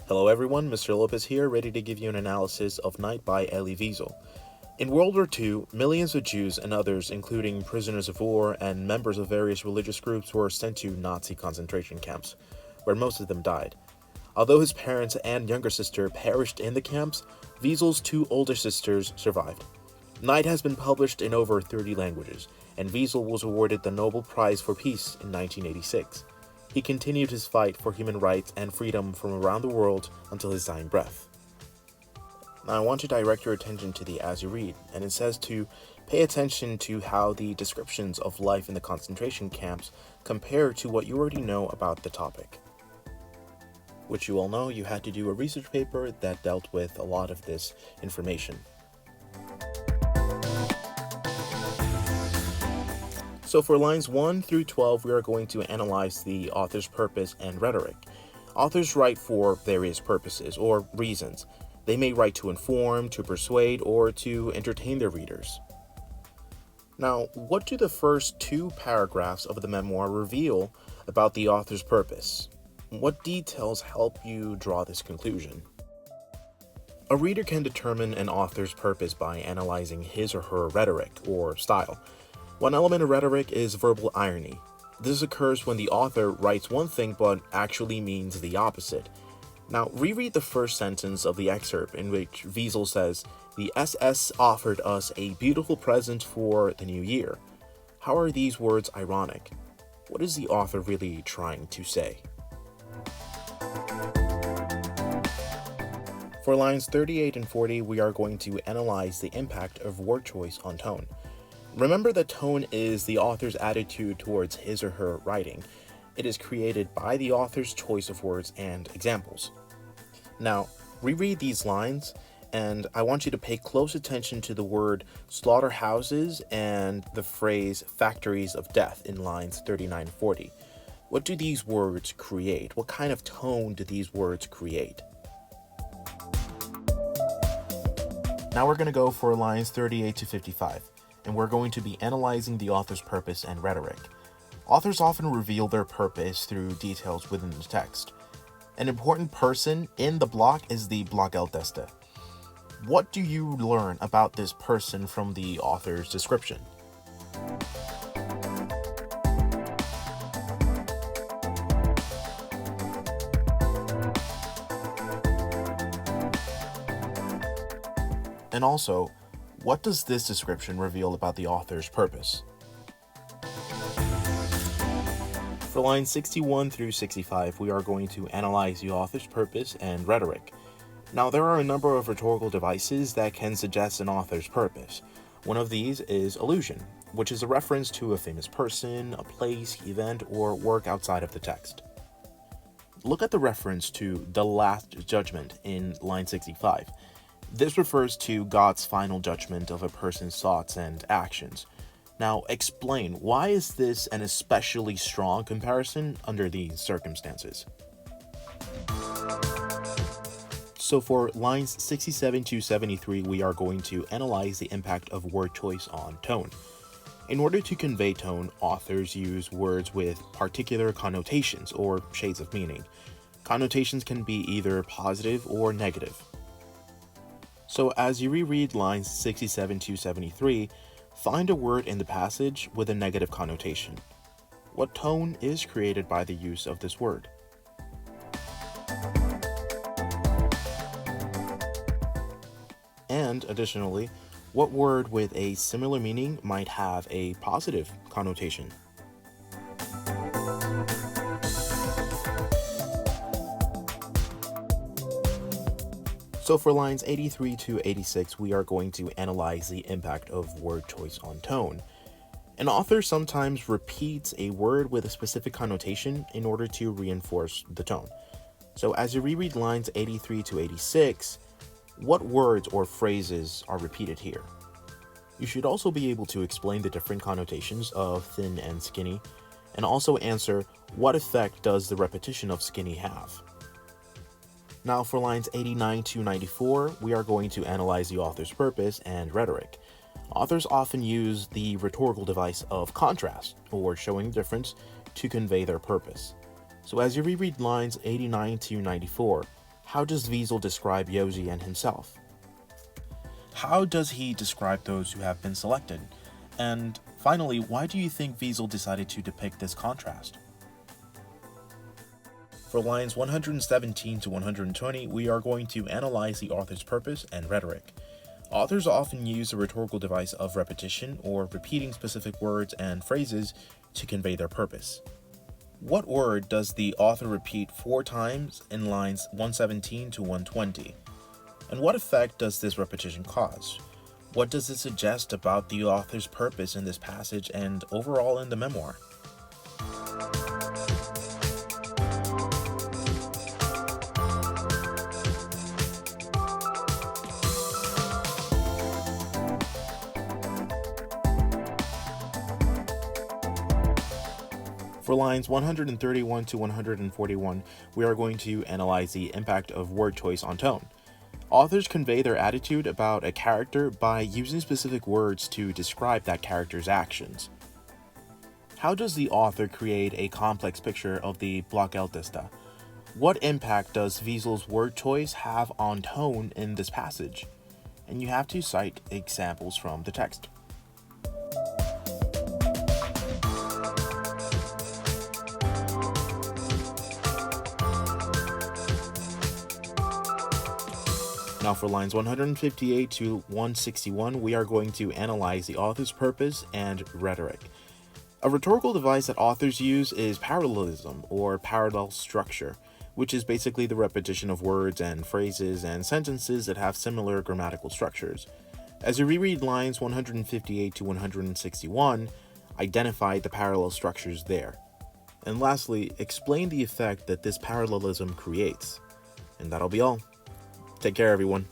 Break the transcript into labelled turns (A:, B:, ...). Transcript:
A: Hello everyone, Mr. Lopez here, ready to give you an analysis of Night by Elie Wiesel. In World War II, millions of Jews and others, including prisoners of war and members of various religious groups, were sent to Nazi concentration camps, where most of them died. Although his parents and younger sister perished in the camps, Wiesel's two older sisters survived. Night has been published in over 30 languages, and Wiesel was awarded the Nobel Prize for Peace in 1986. He continued his fight for human rights and freedom from around the world until his dying breath. Now I want to direct your attention to the as you read, and it says to pay attention to how the descriptions of life in the concentration camps compare to what you already know about the topic. Which you all know, you had to do a research paper that dealt with a lot of this information. So for lines 1 through 12, we are going to analyze the author's purpose and rhetoric. Authors write for various purposes or reasons. They may write to inform, to persuade, or to entertain their readers. Now, what do the first two paragraphs of the memoir reveal about the author's purpose? What details help you draw this conclusion? A reader can determine an author's purpose by analyzing his or her rhetoric or style. One element of rhetoric is verbal irony. This occurs when the author writes one thing but actually means the opposite. Now, reread the first sentence of the excerpt in which Wiesel says, "The SS offered us a beautiful present for the new year." How are these words ironic? What is the author really trying to say? For lines 38 and 40, we are going to analyze the impact of word choice on tone. Remember that tone is the author's attitude towards his or her writing. It is created by the author's choice of words and examples. Now, reread these lines, and I want you to pay close attention to the word slaughterhouses and the phrase factories of death in lines 39 and 40. What do these words create? What kind of tone do these words create? Now we're going to go for lines 38 to 55. And we're going to be analyzing the author's purpose and rhetoric. Authors often reveal their purpose through details within the text. An important person in the block is the Blockgeldeste. What do you learn about this person from the author's description? And also, what does this description reveal about the author's purpose? For lines 61 through 65, we are going to analyze the author's purpose and rhetoric. Now, there are a number of rhetorical devices that can suggest an author's purpose. One of these is allusion, which is a reference to a famous person, a place, event, or work outside of the text. Look at the reference to the Last Judgment in line 65. This refers to God's final judgment of a person's thoughts and actions. Now, explain, why is this an especially strong comparison under these circumstances? So for lines 67 to 73, we are going to analyze the impact of word choice on tone. In order to convey tone, authors use words with particular connotations or shades of meaning. Connotations can be either positive or negative. So as you reread lines 67 to 73, find a word in the passage with a negative connotation. What tone is created by the use of this word? And additionally, what word with a similar meaning might have a positive connotation? So for lines 83 to 86, we are going to analyze the impact of word choice on tone. An author sometimes repeats a word with a specific connotation in order to reinforce the tone. So as you reread lines 83 to 86, what words or phrases are repeated here? You should also be able to explain the different connotations of thin and skinny, and also answer, what effect does the repetition of skinny have? Now for lines 89 to 94, we are going to analyze the author's purpose and rhetoric. Authors often use the rhetorical device of contrast, or showing difference, to convey their purpose. So as you reread lines 89 to 94, How does Wiesel describe Josie and himself? How does he describe those who have been selected? And finally, why do you think Wiesel decided to depict this contrast? For lines 117 to 120, we are going to analyze the author's purpose and rhetoric. Authors often use a rhetorical device of repetition or repeating specific words and phrases to convey their purpose. What word does the author repeat 4 times in lines 117 to 120? And what effect does this repetition cause? What does it suggest about the author's purpose in this passage and overall in the memoir? For lines 131 to 141, we are going to analyze the impact of word choice on tone. Authors convey their attitude about a character by using specific words to describe that character's actions. How does the author create a complex picture of the Blockälteste? What impact does Wiesel's word choice have on tone in this passage? And you have to cite examples from the text. Now for lines 158 to 161, we are going to analyze the author's purpose and rhetoric. A rhetorical device that authors use is parallelism or parallel structure, which is basically the repetition of words and phrases and sentences that have similar grammatical structures. As you reread lines 158 to 161, identify the parallel structures there. And lastly, explain the effect that this parallelism creates. And that'll be all. Take care, everyone.